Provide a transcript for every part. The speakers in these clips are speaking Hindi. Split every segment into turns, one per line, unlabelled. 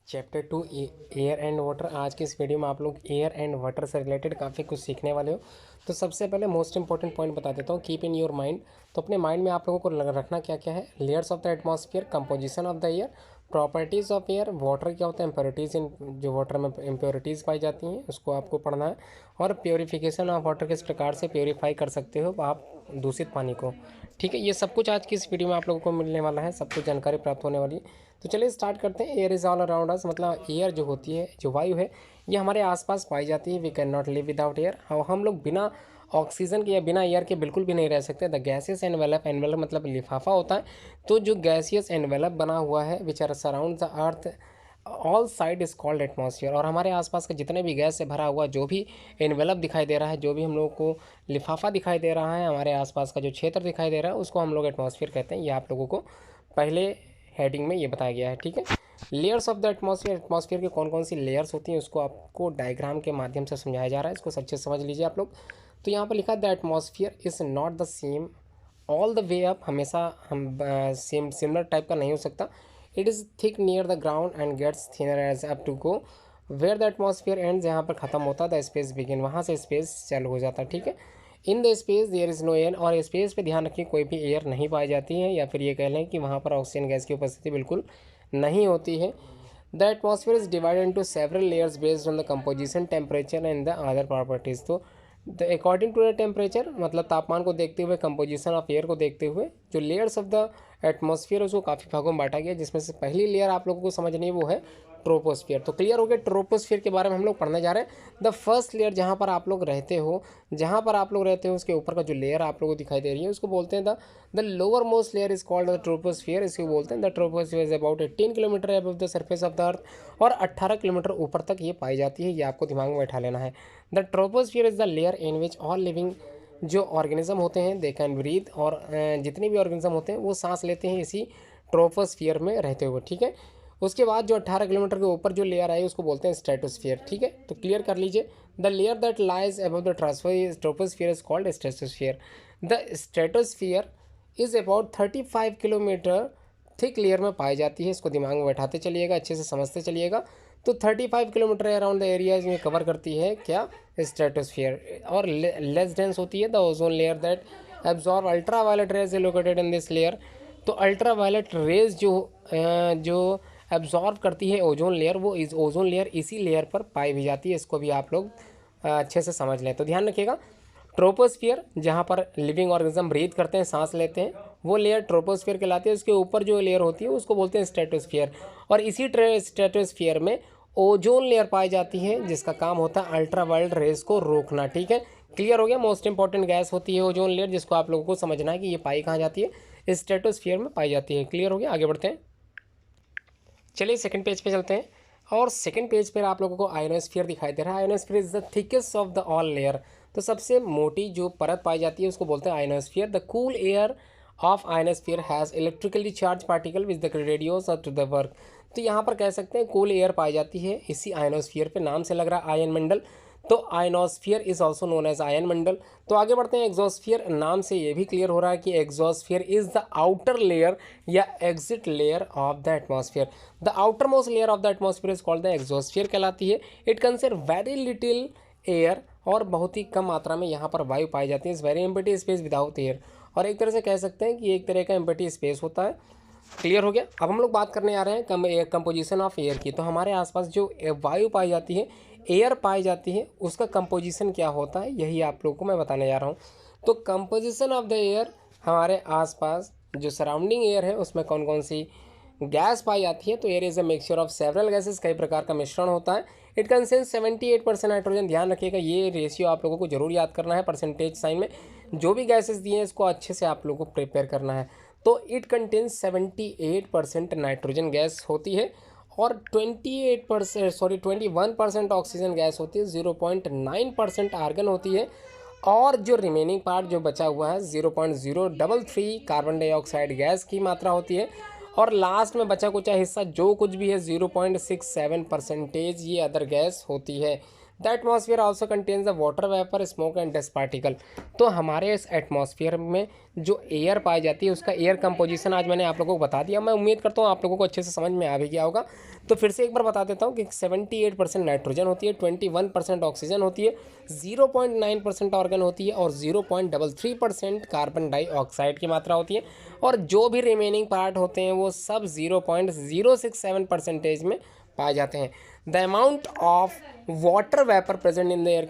Chapter 2 air and water. आज की इस वीडियो में आप लोग एयर एंड वाटर से रिलेटेड काफ़ी कुछ सीखने वाले हो। तो सबसे पहले मोस्ट इंपॉर्टेंट पॉइंट बता देता हूँ, कीप इन योर माइंड। तो अपने माइंड में आप लोगों को रखना क्या क्या है। Layers of the atmosphere, composition of the air, properties of air, water क्या होता है, इम्प्योरिटीज़, इन जो वाटर में इम्प्योरिटीज़ पाई जाती हैं उसको आपको पढ़ना है। और प्योरीफिकेशन ऑफ वाटर, किस प्रकार से प्योरीफाई कर सकते हो आप दूषित पानी को। ठीक है, ये सब कुछ आज की इस वीडियो में आप लोगों को मिलने वाला है, सब कुछ जानकारी प्राप्त होने वाली है। तो चलिए स्टार्ट करते हैं। Air is all around us, मतलब एयर जो होती है, जो वायु है, ये हमारे आसपास पाई जाती है। We can not live without air. हम लोग बिना ऑक्सीजन के या बिना एयर के बिल्कुल भी नहीं रह सकते। द गैसियस एनवेलप, एनवेलप मतलब लिफाफा होता है। तो जो गैसियस एनवेलप बना हुआ है which are surround the earth all side is called atmosphere. और हमारे आसपास का जितने भी गैस से भरा हुआ जो भी एनवेलप दिखाई दे रहा है, जो भी हम लोगों को लिफाफा दिखाई दे रहा है, हमारे आसपास का जो क्षेत्र दिखाई दे रहा है, उसको हम लोग एटमॉस्फेयर कहते हैं। ये आप लोगों को पहले हेडिंग में ये बताया गया है। ठीक है, layers of the atmosphere, atmosphere की कौन कौन सी लेयर्स होती हैं उसको आपको डायग्राम के माध्यम से समझाया जा रहा है। इसको अच्छे से समझ लीजिए आप लोग। तो यहाँ पर लिखा है the atmosphere is not the same all the way up. हमेशा हम सेम सिमिलर टाइप का नहीं हो सकता। It is thick near the ground and gets thinner as up to go where the atmosphere end, जहाँ पर ख़त्म होता है द स्पेस बिगिन, वहाँ से स्पेस चालू हो जाता है। ठीक है, in the space there is no air, और स्पेस पे ध्यान रखिए कोई भी एयर नहीं पाई जाती है, या फिर ये कह लें कि वहाँ पर ऑक्सीजन गैस की उपस्थिति बिल्कुल नहीं होती है। The atmosphere is divided into several layers based on the composition, temperature and the other properties. तो the according to the temperature, मतलब तापमान को देखते हुए, कंपोजिशन ऑफ एयर को देखते हुए, जो लेयर्स ऑफ द एटमॉस्फेयर उसको काफ़ी भागों में बांटा गया, जिसमें से पहली लेयर आप लोगों को समझनी है वो है ट्रोपोस्फियर। तो क्लियर हो गया, ट्रोपोस्फियर के बारे में हम लोग पढ़ने जा रहे हैं। द फर्स्ट लेयर जहाँ पर आप लोग रहते हो, जहाँ पर आप लोग रहते हो उसके ऊपर का जो लेयर आप लोगों को दिखाई दे रही है उसको बोलते हैं the lower most layer is called the troposphere. इसको बोलते हैं the troposphere is about 18 kilometre above the surface of the अर्थ, और 18 किलोमीटर ऊपर तक ये पाई जाती है। ये आपको दिमाग में बैठा लेना है। The troposphere is the layer in which all living, जो ऑर्गेनिज्म होते हैं दे कैन ब्रीथ, और जितने भी ऑर्गेनिज्म होते हैं वो सांस लेते हैं इसी ट्रोपोस्फियर में रहते हुए। ठीक है, उसके बाद जो 18 किलोमीटर के ऊपर जो लेयर आई उसको बोलते हैं स्ट्रेटोस्फियर। ठीक है, तो क्लियर कर लीजिए। The layer that lies above the troposphere is called stratosphere. The stratosphere is about 35 kilometre thick layer में पाई जाती है। इसको दिमाग में बैठाते चलिएगा, अच्छे से समझते चलिएगा। तो 35 किलोमीटर अराउंड द एरिया में कवर करती है क्या, स्ट्रेटोस्फियर। और लेस डेंस होती है the ozone layer that absorb ultraviolet rays located in this layer. तो अल्ट्रा वायलेट रेज जो एब्जॉर्ब करती है ओजोन लेयर, वो इस ओजोन लेयर इसी लेयर पर पाई भी जाती है। इसको भी आप लोग अच्छे से समझ लें। तो ध्यान रखिएगा, ट्रोपोस्फियर जहाँ पर लिविंग ऑर्गेनिज्म ब्रीथ करते हैं, सांस लेते हैं, वो लेयर ट्रोपोस्फियर कहलाती है। उसके ऊपर जो लेयर होती है उसको बोलते हैं स्ट्रेटोस्फियर। और इसी स्ट्रेटोस्फियर में ओजोन लेयर पाई जाती है, जिसका काम होता है अल्ट्रा वायलेट रेज को रोकना। ठीक है, क्लियर हो गया। मोस्ट इंपॉर्टेंट गैस होती है ओजोन लेयर, जिसको आप लोगों को समझना है कि ये पाई कहाँ जाती है, स्ट्रेटोस्फियर में पाई जाती है। क्लियर हो गया, आगे बढ़ते हैं। चलिए सेकंड पेज पे चलते हैं। और सेकंड पेज पर आप लोगों को आयोनोस्फीयर दिखाई दे रहा है। Ionosphere is the thickest of the all layer. तो सबसे मोटी जो परत पाई जाती है उसको बोलते हैं ionosphere. The cool air of ionosphere has electrically charge particle with the radios to the work. तो यहाँ पर कह सकते हैं कूल एयर पाई जाती है इसी आयोनोस्फीयर पे, नाम से लग रहा है आयन मंडल। तो ionosphere is also known as आयन मंडल। तो आगे बढ़ते हैं। एग्जोस्फीयर, नाम से ये भी क्लियर हो रहा है कि exosphere is the outer layer या exit layer of the atmosphere. The outer most layer of the atmosphere is called the exosphere कहलाती है। It consider very little air, और बहुत ही कम मात्रा में यहाँ पर वायु पाई जाती है। इस very empty space without air, और एक तरह से कह सकते हैं कि एक तरह का एम्प्टी स्पेस होता है। क्लियर हो गया। अब हम लोग बात करने आ रहे हैं कंपोजिशन ऑफ एयर की। तो हमारे आसपास जो वायु पाई जाती है, एयर पाई जाती है, उसका कंपोजिशन क्या होता है, यही आप लोगों को मैं बताने जा रहा हूँ। तो कंपोजिशन ऑफ द एयर, हमारे आसपास जो सराउंडिंग एयर है उसमें कौन कौन सी गैस पाई जाती है। तो air is a mixture of several gases, कई प्रकार का मिश्रण होता है। It conscience 78% nitrogen. ध्यान रखिएगा, ये रेशियो आप लोगों को जरूर याद करना है। परसेंटेज साइन में जो भी गैसेस दिए हैं इसको अच्छे से आप लोगों को प्रिपेयर करना है। तो इट कंटेन्स 78% नाइट्रोजन गैस होती है, और 21% ऑक्सीजन गैस होती है, 0.9% आर्गन होती है, और जो रिमेनिंग पार्ट जो बचा हुआ है 0.033 कार्बन डाइऑक्साइड गैस की मात्रा होती है, और लास्ट में बचा कुचा हिस्सा जो कुछ भी है 0.67% ये अदर गैस होती है। The atmosphere also contains the water vapour, smoke and dust particle. तो हमारे इस एटमॉस्फेयर में जो एयर पाई जाती है उसका एयर कंपोजिशन आज मैंने आप लोगों को बता दिया। मैं उम्मीद करता हूँ आप लोगों को अच्छे से समझ में आ भी गया होगा। तो फिर से एक बार बता देता हूँ कि 78% नाइट्रोजन होती है, 21% ऑक्सीजन होती है, 0.9% ऑर्गन होती है और 0.33% कार्बन डाइऑक्साइड की मात्रा होती है। और जो भी रिमेनिंग पार्ट होते हैं वो सब 0.067% में पाए जाते हैं। The amount of water vapour present in the air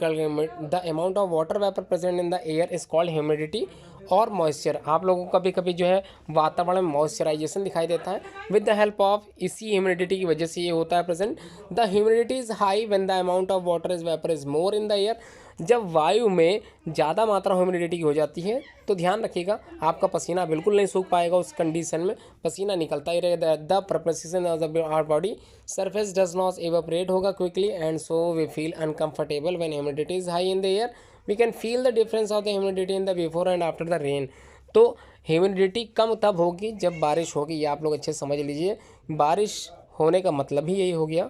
the amount of water vapour present in the air is called humidity और मॉइस्चर। आप लोगों को कभी कभी जो है वातावरण में मॉइस्चराइजेशन दिखाई देता है विद द हेल्प ऑफ, इसी ह्यूमिडिटी की वजह से ये होता है present. The humidity is high when the amount of water is vapour is more in the air. जब वायु में ज़्यादा मात्रा ह्यूमिडिटी की हो जाती है तो ध्यान रखिएगा आपका पसीना बिल्कुल नहीं सूख पाएगा। उस कंडीशन में पसीना निकलता ही रहेगा। The proposition of the our body surface does not evaporate होगा quickly and so we feel uncomfortable when humidity is high in the air. We can feel the difference of the humidity in the before and after the rain. तो ह्यूमिडिटी कम तब होगी जब बारिश होगी, ये आप लोग अच्छे से समझ लीजिए। बारिश होने का मतलब ही यही हो गया।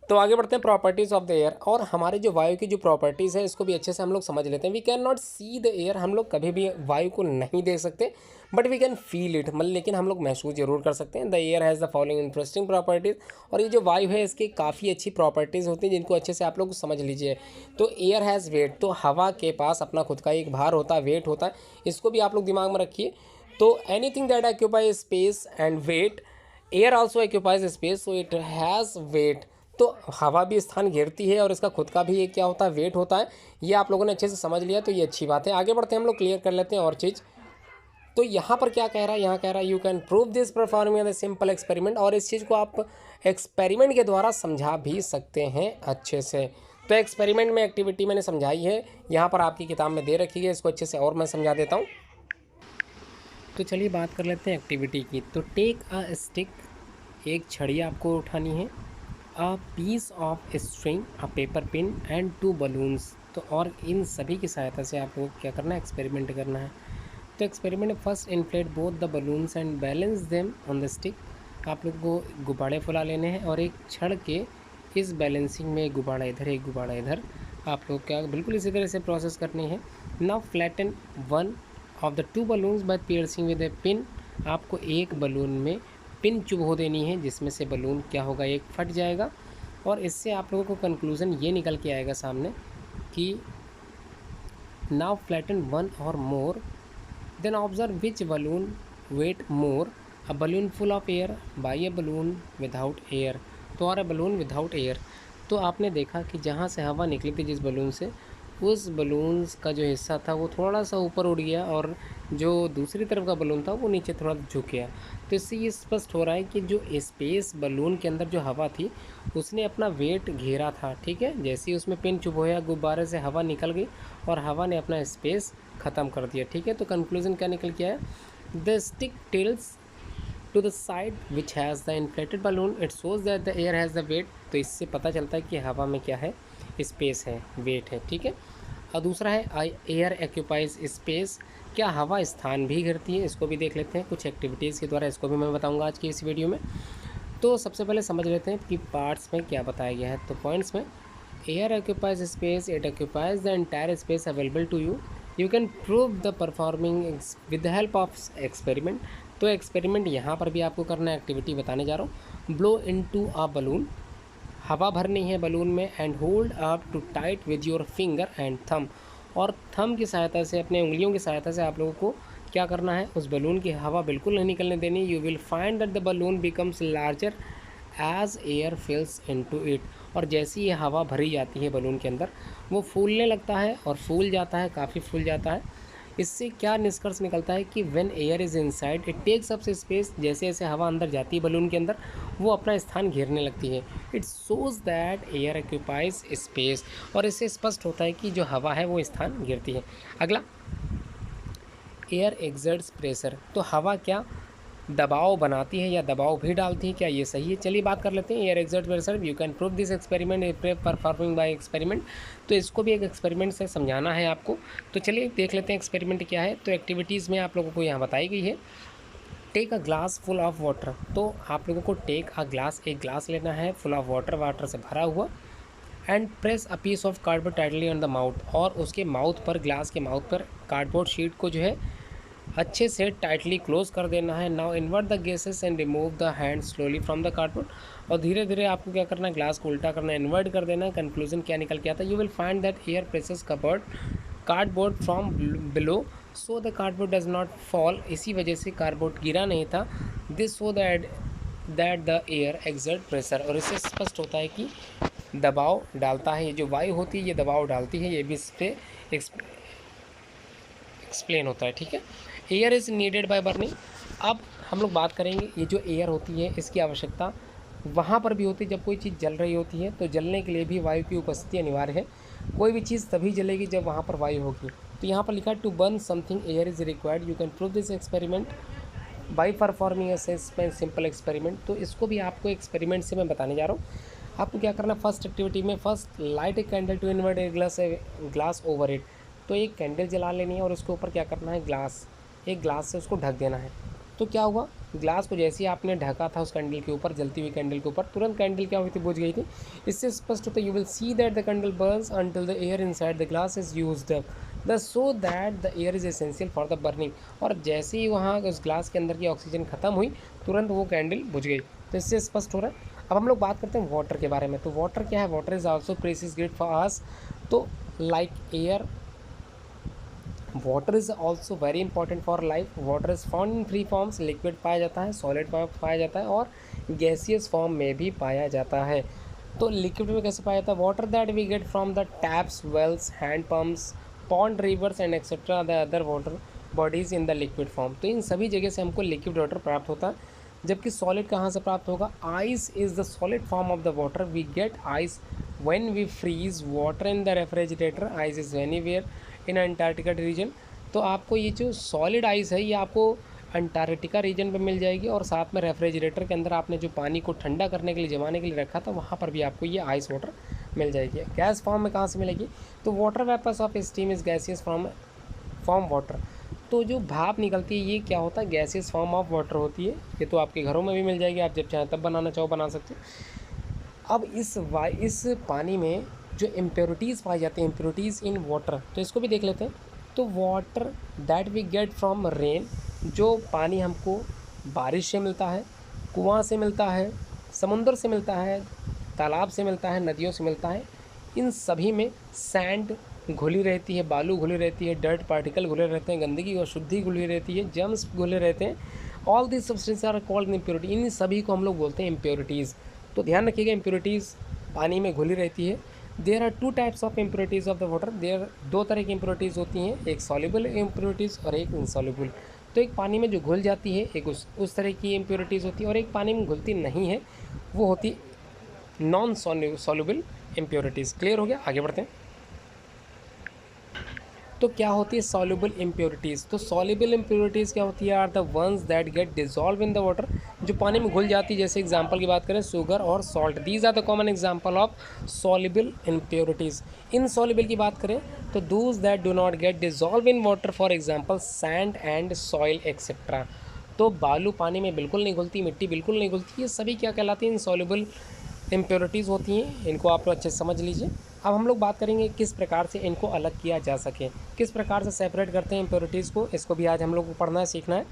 तो आगे बढ़ते हैं प्रॉपर्टीज़ ऑफ द एयर। और हमारे जो वायु की जो प्रॉपर्टीज़ है इसको भी अच्छे से हम लोग समझ लेते हैं। We can not see the air, हम लोग कभी भी वायु को नहीं देख सकते, but we can feel it, मतलब लेकिन हम लोग महसूस जरूर कर सकते हैं। The air has the following interesting properties. और ये जो वायु है इसकी काफ़ी अच्छी प्रॉपर्टीज़ होती हैं जिनको अच्छे से आप लोग समझ लीजिए। तो एयर हैज़ वेट, तो हवा के पास अपना खुद का एक भार होता है, वेट होता है, इसको भी आप लोग दिमाग में रखिए। तो anything that occupy space and weight, air also occupies space so it has weight. तो हवा भी स्थान घेरती है और इसका खुद का भी एक क्या होता है, वेट होता है। ये आप लोगों ने अच्छे से समझ लिया तो ये अच्छी बात है। आगे बढ़ते हैं हम लोग, क्लियर कर लेते हैं और चीज़। तो यहाँ पर क्या कह रहा है, यहाँ कह रहा है you can prove this performing the simple experiment. और इस चीज़ को आप एक्सपेरिमेंट के द्वारा समझा भी सकते हैं अच्छे से। तो एक्सपेरिमेंट में एक्टिविटी मैंने समझाई है, यहाँ पर आपकी किताब में दे रखी है, इसको अच्छे से और मैं समझा देता हूँ। तो चलिए बात कर लेते हैं एक्टिविटी की। तो टेक अ स्टिक, एक छड़ी आपको उठानी है, a piece of string, a paper pin and 2 balloons. तो और इन सभी की सहायता से आपको क्या करना है, एक्सपेरिमेंट करना है। तो experiment first inflate both the balloons and balance them on the stick. आप लोग को गुब्बारे फुला लेने हैं और एक छड़ के इस बैलेंसिंग में एक गुब्बारा इधर एक गुब्बारा इधर, आप लोग क्या बिल्कुल इसी तरह से प्रोसेस करनी है। Now flatten one of the 2 balloons by piercing with a pin. आपको एक बलून में पिन चुभो देनी है जिसमें से बलून क्या होगा, एक फट जाएगा। और इससे आप लोगों को कंक्लूज़न ये निकल के आएगा सामने कि now flatten one or more, then observe which balloon weight more, a balloon full of air by a balloon without air. तो और अ बलून विदाउट एयर। तो आपने देखा कि जहाँ से हवा निकली थी जिस बलून से, उस बलून्स का जो हिस्सा था वो थोड़ा सा ऊपर उड़ गया और जो दूसरी तरफ का बलून था वो नीचे थोड़ा झुक गया। तो इससे ये स्पष्ट हो रहा है कि जो स्पेस बलून के अंदर जो हवा थी उसने अपना वेट घेरा था, ठीक है। जैसे ही उसमें पिन चुभोया, गुब्बारे से हवा निकल गई और हवा ने अपना स्पेस ख़त्म कर दिया, ठीक है। तो कंक्लूजन क्या निकल के आया, the stick tilts to the side which has the inflated balloon, it shows that the air has the weight. तो इससे पता चलता है कि हवा में क्या है, स्पेस है, वेट है, ठीक है। और दूसरा है एयर एक्यूपाइज स्पेस, क्या हवा स्थान भी घेरती है, इसको भी देख लेते हैं कुछ एक्टिविटीज़ के द्वारा, इसको भी मैं बताऊंगा आज की इस वीडियो में। तो सबसे पहले समझ लेते हैं कि पार्ट्स में क्या बताया गया है। तो पॉइंट्स में, air occupies space, it occupies the entire space available to you, you can prove the performing with the help of experiment. तो एक्सपेरिमेंट यहाँ पर भी आपको करना है, एक्टिविटी बताने जा रहा हूँ। Blow into a balloon, हवा भरनी है बलून में, and hold up to tight with your finger and thumb. और थम की सहायता से, अपने उंगलियों की सहायता से आप लोगों को क्या करना है, उस बलून की हवा बिल्कुल नहीं निकलने देनी। You will find that the balloon becomes larger as air fills into it. और जैसी ये हवा भरी जाती है बलून के अंदर, वो फूलने लगता है और फूल जाता है, काफ़ी फूल जाता है। इससे क्या निष्कर्ष निकलता है कि when air is inside it takes up space, जैसे जैसे हवा अंदर जाती है बलून के अंदर वो अपना स्थान घेरने लगती है। It shows that air occupies space. और इससे स्पष्ट होता है कि जो हवा है वो स्थान घेरती है। अगला, एयर एक्सर्ट्स प्रेशर, तो हवा क्या दबाव बनाती है या दबाव भी डालती है, क्या ये सही है? चलिए बात कर लेते हैं। Air exert pressure, you can prove this experiment performing by experiment. तो इसको भी एक एक्सपेरिमेंट से समझाना है आपको। तो चलिए देख लेते हैं एक्सपेरिमेंट क्या है। तो एक्टिविटीज़ में आप लोगों को यहाँ बताई गई है, take a glass full of water. तो आप लोगों को टेक अ ग्लास, एक ग्लास लेना है, फुल ऑफ वाटर, वाटर से भरा हुआ, and press a piece of cardboard tightly on the mouth, और उसके माउथ पर, ग्लास के माउथ पर कार्डबोर्ड शीट को जो है अच्छे से टाइटली क्लोज कर देना है। Now invert the gases and remove the hand slowly from the cardboard, और धीरे धीरे आपको क्या करना है, ग्लास को उल्टा करना है, इन्वर्ट कर देना है। कंक्लूजन क्या निकल के आता है, you will find that air presses covered cardboard from below so the cardboard does not fall, इसी वजह से कार्डबोर्ड गिरा नहीं था। This so that the air exert pressure, और इससे स्पष्ट होता है कि दबाव डालता है, ये जो वायु होती है ये दबाव डालती है, ये भी इस पर एक्सप्लेन होता है। ठीक है, air is needed by burning. अब हम लोग बात करेंगे ये जो एयर होती है इसकी आवश्यकता वहाँ पर भी होती है जब कोई चीज़ जल रही होती है, तो जलने के लिए भी वायु की उपस्थिति अनिवार्य है। कोई भी चीज़ तभी जलेगी जब वहाँ पर वायु होगी। तो यहाँ पर लिखा है to burn something air is required, you can prove this experiment by performing a simple experiment. तो इसको भी आपको एक्सपेरिमेंट से मैं बताने जा रहा हूँ। आपको क्या करना है, फर्स्ट एक्टिविटी में first light a candle to invert a glass over it. तो एक कैंडल जला लेनी है और उसके ऊपर क्या करना है, एक ग्लास से उसको ढक देना है। तो क्या हुआ, ग्लास को जैसे ही आपने ढका था उस कैंडल के ऊपर, जलती हुई कैंडल के ऊपर, तुरंत कैंडल क्या हुई थी, बुझ गई थी। इससे स्पष्ट होता है, you will see that the candle Burns until the air inside the glass is used up the so that the air is essential for the burning. और जैसे ही वहाँ उस ग्लास के अंदर की ऑक्सीजन खत्म हुई, तुरंत वो कैंडल बुझ गई। तो इससे स्पष्ट हो रहा है। अब हम लोग बात करते हैं वाटर के बारे में। तो वाटर क्या है, water is also precious gift for us. तो like air, water is also very important for life. Water is found in three forms, liquid पाया जाता है, सॉलिड पाया जाता है, और गैसियस फॉर्म में भी पाया जाता है। तो लिक्विड में कैसे पाया जाता है, water that we get from the taps, wells, hand pumps, pond, rivers and etcetera the other water bodies in the liquid form. तो इन सभी जगह से हमको लिक्विड वाटर प्राप्त होता है। जबकि सॉलिड कहाँ से प्राप्त होगा, ice is the solid form of the water, we get ice when we freeze water in the refrigerator. Ice is anywhere in Antarctica region. तो आपको ये जो सॉलिड आइस है ये आपको अंटार्कटिका रीजन पे मिल जाएगी, और साथ में रेफ्रिजरेटर के अंदर आपने जो पानी को ठंडा करने के लिए, जमाने के लिए रखा था, वहाँ पर भी आपको ये आइस वाटर मिल जाएगी। गैस फॉर्म में कहाँ से मिलेगी, तो water vapours of steam is gaseous form water. तो जो भाप निकलती है ये क्या होता है, गैसियस फॉर्म ऑफ वाटर होती है। ये तो आपके घरों में भी मिल जाएगी, आप जब चाहें तब बनाना चाहो बना सकते हो। अब इस पानी में जो इम्प्योरिटीज़ पाई जाती हैं, इम्प्योरिटीज़ इन वाटर, तो इसको भी देख लेते हैं। तो water that we get from rain, जो पानी हमको बारिश से मिलता है, कुआं से मिलता है, समुंदर से मिलता है, तालाब से मिलता है, नदियों से मिलता है, इन सभी में सैंड घुली रहती है, बालू घुली रहती है, डर्ट पार्टिकल घुले रहते हैं, गंदगी और शुद्धि घुली रहती है, जर्म्स घुले रहते हैं। All this substance are called impurity. इन सभी को हम लोग बोलते हैं इम्प्योरिटीज़। तो ध्यान रखिएगा, इम्प्योरिटीज़ पानी में घुली रहती है। There are two types of impurities of the water. There दो तरह की इम्प्योरिटीज़ होती हैं, एक सॉल्युबल इम्प्योरिटीज़ और एक इनसॉल्युबल। तो एक पानी में जो घुल जाती है, एक उस तरह की इम्प्योरिटीज़ होती है, और एक पानी में घुलती नहीं है, वो होती नॉन सॉल्युबल इम्प्योरिटीज़। क्लियर हो गया, आगे बढ़ते हैं। तो क्या होती है सॉल्युबल इम्प्योरिटीज़, तो सॉल्युबल इम्प्योरिटीज़ क्या होती है, are the ones that get dissolve in the water, जो पानी में घुल जाती है। जैसे एग्जांपल की बात करें, शुगर और salt, these are the common example of soluble impurities. Insoluble की बात करें तो those that do not get dissolve in water, for example sand and soil etcetera. तो बालू पानी में बिल्कुल नहीं घुलती, मिट्टी बिल्कुल नहीं घुलती, ये सभी क्या कहलाती हैं, इनसॉल्युबल इम्प्योरिटीज़ होती हैं। इनको आप लोग अच्छे से समझ लीजिए। अब हम लोग बात करेंगे किस प्रकार से इनको अलग किया जा सके, किस प्रकार से सेपरेट करते हैं इम्प्योरिटीज़ को, इसको भी आज हम लोग को पढ़ना है, सीखना है।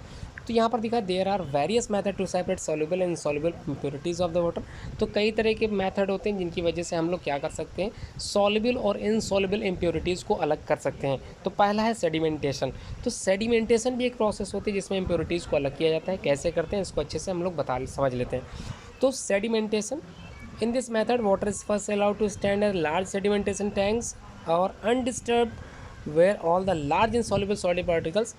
तो यहाँ पर दिखा there are various method to separate soluble and insoluble impurities of the water. तो कई तरह के मेथड होते हैं जिनकी वजह से हम लोग क्या कर सकते हैं, सॉल्युबल और इनसॉल्युबल इम्प्योरिटीज़ को अलग कर सकते हैं। तो पहला है सेडिमेंटेशन। तो सेडिमेंटेशन भी एक प्रोसेस होती है जिसमें इम्प्योरिटीज़ को अलग किया जाता है। कैसे करते हैं इसको अच्छे से हम लोग समझ लेते हैं। तो sedimentation, in this method water is first allowed to stand as large sedimentation tanks or undisturbed where all the large insoluble solid particles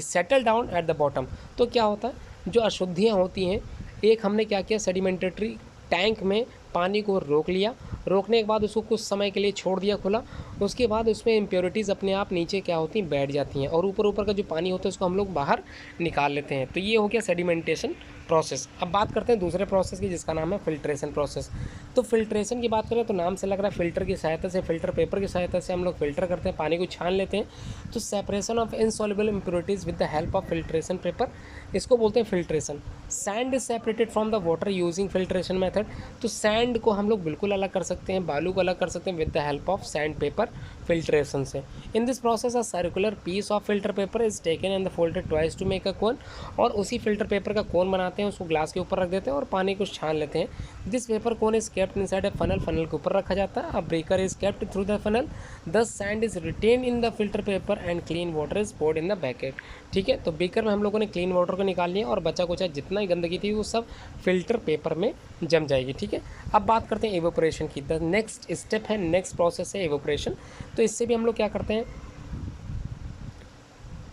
settle down at the bottom। तो क्या होता है, जो अशुद्धियाँ होती हैं, एक हमने क्या किया, सेडिमेंटेटरी टैंक में पानी को रोक लिया, रोकने के बाद उसको कुछ समय के लिए छोड़ दिया खुला, उसके बाद उसमें इम्प्योरिटीज़ अपने आप नीचे क्या होती हैं, बैठ जाती हैं और ऊपर ऊपर का जो पानी होता है उसको हम लोग बाहर निकाल लेते हैं। तो ये हो गया सेडिमेंटेशन प्रोसेस। अब बात करते हैं दूसरे प्रोसेस की जिसका नाम है फिल्ट्रेशन प्रोसेस। तो फिल्ट्रेशन की बात करें तो नाम से लग रहा है फिल्टर की सहायता से, फिल्टर पेपर की सहायता से हम लोग फिल्टर करते हैं, पानी को छान लेते हैं। तो separation of insoluble impurities with the help of filtration paper, इसको बोलते हैं filtration. Sand is separated from the water using filtration method. तो सैंड को हम लोग बिल्कुल अलग कर सकते हैं, बालू को अलग कर सकते हैं with the help of sand paper filtration से। In this process a circular piece of filter paper is taken and folded twice to make a cone. और उसी फिल्टर पेपर का कोन बनाते हैं, उसको ग्लास के ऊपर रख देते हैं और पानी को छान लेते हैं। This paper cone is kept inside a funnel, funnel के ऊपर रखा जाता है। A breaker is kept through the funnel, the sand is retain in the filter paper and clean water is poured in the bucket. ठीक है, तो बेकर में हम लोगों ने क्लीन वाटर को निकाल लिया और बचा कुचा जितना ही गंदगी थी वो सब फिल्टर पेपर में जम जाएगी। ठीक है, अब बात करते हैं एवोपरेशन की। द नेक्स्ट स्टेप है, नेक्स्ट प्रोसेस है एवोपरेशन। तो इससे भी हम लोग क्या करते हैं,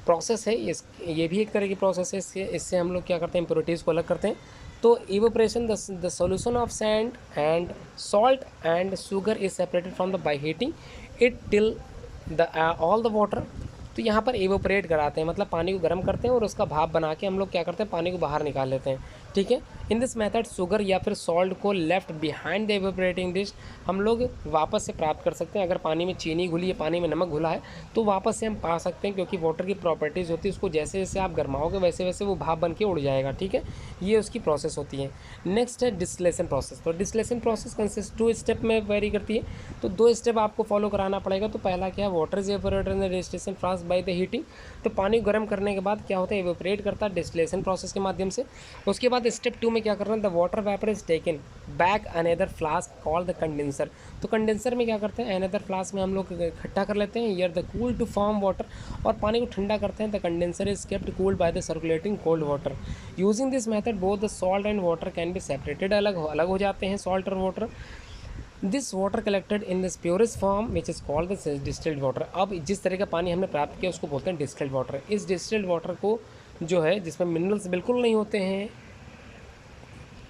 प्रोसेस है ये भी एक तरह की प्रोसेस है। इससे हम लोग क्या करते हैं, इम्प्योरिटीज़ को अलग करते हैं। तो evaporation, the solution of sand and salt and sugar is separated from the by heating it till the all the water. तो यहाँ पर एवोपरेट कराते हैं, मतलब पानी को गर्म करते हैं और उसका भाप बना के हम लोग क्या करते हैं, पानी को बाहर निकाल लेते हैं। ठीक है, इन दिस मेथड शुगर या फिर सॉल्ट को left behind the evaporating dish हम लोग वापस से प्राप्त कर सकते हैं। अगर पानी में चीनी घुली है, पानी में नमक घुला है तो वापस से हम पा सकते हैं, क्योंकि वाटर की प्रॉपर्टीज़ होती है, उसको जैसे जैसे आप गर्माओगे वैसे वैसे वो भाप बन के उड़ जाएगा। ठीक है, ये उसकी प्रोसेस होती है। नेक्स्ट है डिस्टिलेशन प्रोसेस। तो डिस्टिलेशन प्रोसेस कंसिस्ट 2 स्टेप में वेरी करती है। तो 2 स्टेप आपको फॉलो कराना पड़ेगा। तो पहला क्या है, water is evaporated in the distillation process by the heating. तो पानी गर्म करने के बाद क्या होता है, एवोपरेट करता है डिस्टिलेशन प्रोसेस के माध्यम से। उसके बाद स्टेप 2 में क्या करना है, the water vapour is taken back another flask called the condenser. तो कंडेंसर में क्या करते हैं, अनदर फ्लास्क में हम लोग इकट्ठा कर लेते हैं ear the cool to form water, और पानी को ठंडा करते हैं। The condenser is kept cooled by the circulating cold water. Using this method both the salt and water can be separated, अलग अलग हो जाते हैं सॉल्ट और water. This water collected in this purest form which is called the distilled water. अब जिस तरह का पानी हमने प्राप्त किया उसको बोलते हैं डिस्टिल्ड वाटर। इस डिस्टिल्ड वाटर को जो है, जिसमें मिनरल्स बिल्कुल नहीं होते हैं।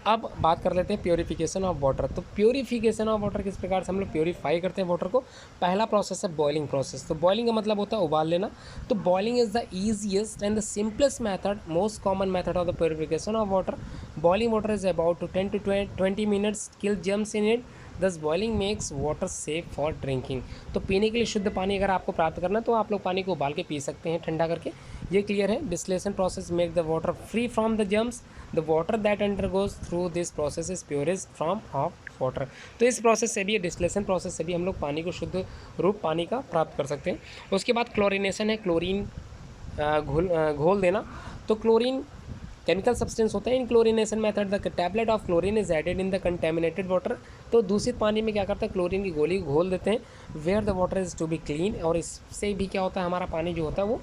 अब बात कर लेते हैं प्योरीफिकेशन ऑफ वाटर। तो प्योरीफिकेशन ऑफ वाटर किस प्रकार से हम लोग प्योरीफाई करते हैं वाटर को। पहला प्रोसेस है बॉइलिंग प्रोसेस। तो बॉइलिंग का मतलब होता है उबाल लेना। तो boiling is the easiest and the simplest method, most common method of the purification of water. Boiling water is about 10 to 20 minutes kill germs in it. This boiling makes water safe for drinking. तो पीने के लिए शुद्ध पानी अगर आपको प्राप्त करना है तो आप लोग पानी को उबाल के पी सकते हैं ठंडा करके। ये क्लियर है। Distillation process make the water free from the germs. The water that undergoes through this process is purest form of water. तो इस प्रोसेस से भी, डिस्टिलेशन प्रोसेस से भी हम लोग पानी को शुद्ध रूप पानी का प्राप्त कर सकते हैं। उसके बाद क्लोरिनेशन है, क्लोरीन घोल देना। तो क्लोरीन केमिकल सब्सटेंस होता है। In chlorination method the tablet of chlorine is added in the contaminated water. तो दूषित पानी में क्या करते हैं, क्लोरीन की गोली घोल देते हैं where the water is to be clean. और इससे भी क्या होता है, हमारा पानी जो होता है वो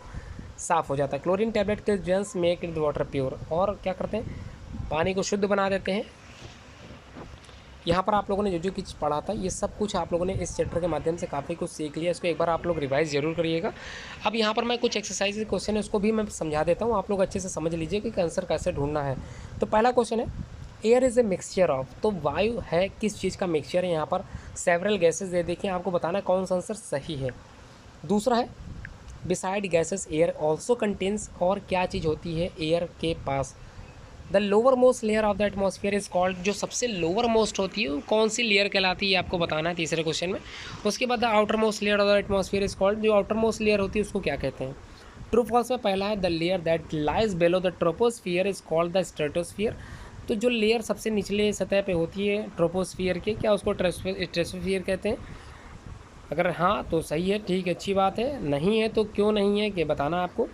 साफ़ हो जाता है। क्लोरीन टैबलेट के जंस make it the water pure. और क्या करते हैं, पानी को शुद्ध बना देते हैं। यहाँ पर आप लोगों ने जो जो कुछ पढ़ा था ये सब कुछ आप लोगों ने इस चैप्टर के माध्यम से काफ़ी कुछ सीख लिया। इसको एक बार आप लोग रिवाइज जरूर करिएगा। अब यहाँ पर मैं कुछ एक्सरसाइज क्वेश्चन है उसको भी मैं समझा देता हूँ, आप लोग अच्छे से समझ लीजिए कि आंसर कैसे ढूंढना है। तो पहला क्वेश्चन है, air is a mixture of. तो वायु है किस चीज़ का मिक्सचर है। यहाँ पर सेवरल गैसेज दे देखिए, आपको बताना कौन सा आंसर सही है। दूसरा है, beside gases air also contains. और क्या चीज़ होती है एयर के पास। The lower most layer of the atmosphere is called. जो सबसे लोअर मोस्ट होती है वो कौन सी लेयर कहलाती है, ये आपको बताना है तीसरे क्वेश्चन में। उसके बाद the outer most layer of the atmosphere is called. जो आउटर मोस्ट लेयर होती है उसको क्या कहते हैं। ट्रू फॉल्स में पहला है, the layer that lies below the troposphere is called the stratosphere. तो जो लेयर सबसे निचले सतह पे होती है ट्रोपोस्फियर के, क्या उसको स्ट्रेटोस्फियर कहते हैं। अगर हाँ तो सही है, ठीक है, अच्छी बात है। नहीं है तो क्यों नहीं है, कि बताना आपको।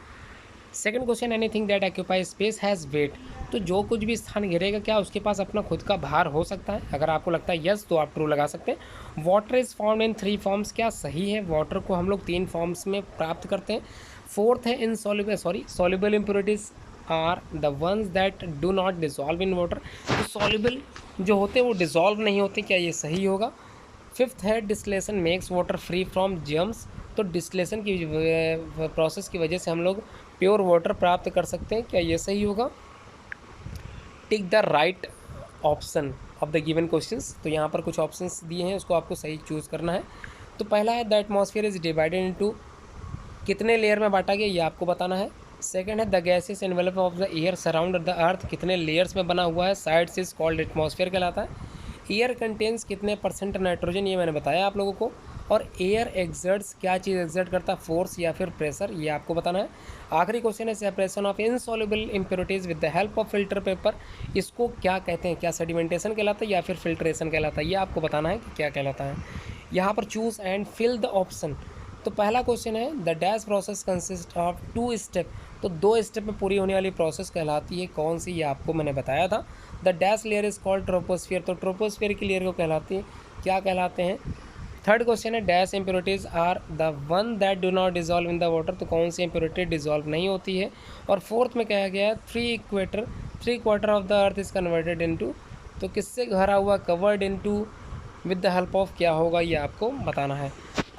Second question, anything that occupy space has weight. तो जो कुछ भी स्थान घेरेगा क्या उसके पास अपना खुद का भार हो सकता है। अगर आपको लगता है यस तो आप ट्रू लगा सकते हैं। Water is found in 3 forms. क्या सही है, वाटर को हम लोग 3 फॉर्म्स में प्राप्त करते हैं। फोर्थ है, soluble impurities are the ones that do not dissolve in water. तो सॉल्युबल जो होते हैं वो डिजॉल्व नहीं होते, क्या ये सही होगा। फिफ्थ है, distillation makes water free from germs. तो डिस्टिलेशन की प्रोसेस की वजह से हम लोग प्योर वाटर प्राप्त कर सकते हैं, क्या ये सही होगा। Tick the right option of the given questions. तो यहाँ पर कुछ ऑप्शंस दिए हैं, उसको आपको सही चूज़ करना है। तो पहला है the atmosphere is divided into, कितने लेयर में बांटा गया ये आपको बताना है। सेकंड है the gases envelope of the air surround the अर्थ, कितने लेयर्स में बना हुआ है, साइड्स इज कॉल्ड एटमॉस्फेयर कहलाता है। एयर कंटेन्स कितने % नाइट्रोजन, ये मैंने बताया आप लोगों को। और एयर एग्जर्ट्स, क्या चीज़ एग्जर्ट करता है, फोर्स या फिर प्रेशर, ये आपको बताना है। आखिरी क्वेश्चन है separation of insoluble impurities with the help of filter paper, इसको क्या कहते हैं, क्या सेडिमेंटेशन कहलाता है या फिर फिल्ट्रेशन कहलाता है, ये आपको बताना है कि क्या कहलाता है। यहाँ पर choose and fill the option. तो पहला क्वेश्चन है the dash process consist of 2 step, तो 2 स्टेप में पूरी होने वाली प्रोसेस कहलाती है कौन सी, ये आपको मैंने बताया था। The dash layer is called troposphere, तो ट्रोपोस्फियर की लेयर को कहलाती है, क्या कहलाते हैं। थर्ड क्वेश्चन है dash impurities are the one that do not dissolve in the water, तो कौन सी इम्प्योरिटी डिजॉल्व नहीं होती है। और फोर्थ में कहा गया है 3/4 of the earth is converted into, तो किससे भरा हुआ, covered into with the help of, क्या होगा ये आपको बताना है।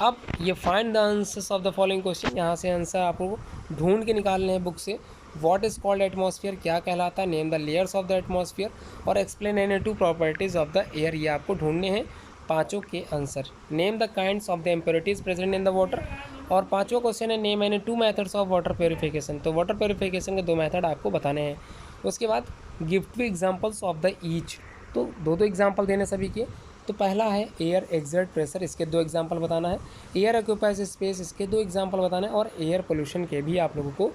अब ये find the answers of the following question, यहाँ से आंसर आपको ढूंढ के निकालने हैं बुक से। व्हाट इज़ कॉल्ड एटमॉस्फेयर, क्या कहलाता है, name the layers of the atmosphere, और explain any 2 properties of the air, ये आपको ढूंढने हैं पाँचों के answer. Name the kinds of the impurities present in the water, और पाँचों क्वेश्चन है name any 2 methods of water purification, तो वाटर प्योरीफिकेशन के 2 मेथड आपको बताने हैं। उसके बाद give 2 examples of the each, तो 2 एग्जाम्पल देने सभी के। तो पहला है एयर एक्सर्ट प्रेशर, इसके 2 एग्जाम्पल बताना है। एयर ऑक्यूपाइज स्पेस, इसके 2 एग्जाम्पल बताना है। और एयर पोल्यूशन के भी आप लोगों को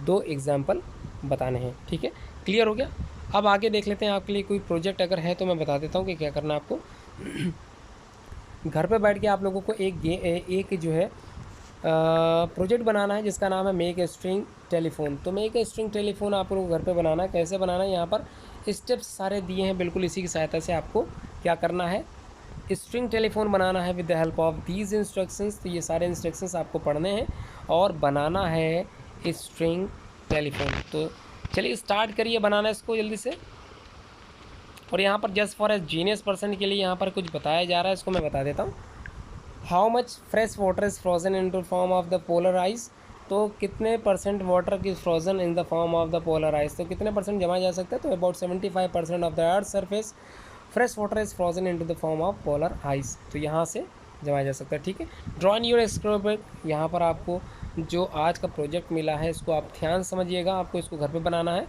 2 एग्जाम्पल बताने हैं। ठीक है, क्लियर हो गया। अब आगे देख लेते हैं, आपके लिए कोई प्रोजेक्ट अगर है तो मैं बता देता हूँ कि क्या करना है आपको। घर पे बैठ के आप लोगों को एक जो है प्रोजेक्ट बनाना है जिसका नाम है मेक ए स्ट्रिंग टेलीफोन। तो मेक ए स्ट्रिंग टेलीफोन आप लोगों को घर पे बनाना है। कैसे बनाना है, यहाँ पर स्टेप्स सारे दिए हैं, बिल्कुल इसी की सहायता से आपको क्या करना है, स्ट्रिंग टेलीफोन बनाना है with the help of these instructions. तो ये सारे इंस्ट्रक्शंस आपको पढ़ने हैं और बनाना है स्ट्रिंग टेलीफोन। तो चलिए स्टार्ट करिए बनाना इसको जल्दी से। और यहाँ पर just for a genius person के लिए यहाँ पर कुछ बताया जा रहा है, इसको मैं बता देता हूँ। How much fresh water is frozen into form of the polar ice, तो कितने % वाटर की frozen in the form of the polar ice, तो कितने % जमा जा सकता है, तो about 75% of the earth surface fresh water is frozen into the form of polar ice, तो यहाँ से जमाया जा सकता है। ठीक है, ड्रॉ इन योर स्क्रिप्ट, यहाँ पर आपको जो आज का प्रोजेक्ट मिला है इसको आप ध्यान समझिएगा, आपको इसको घर पे बनाना है।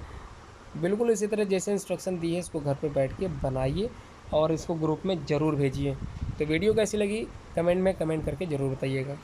बिल्कुल इसी तरह जैसे इंस्ट्रक्शन दी है इसको घर पे बैठ के बनाइए और इसको ग्रुप में ज़रूर भेजिए। तो वीडियो कैसी लगी कमेंट में कमेंट करके ज़रूर बताइएगा।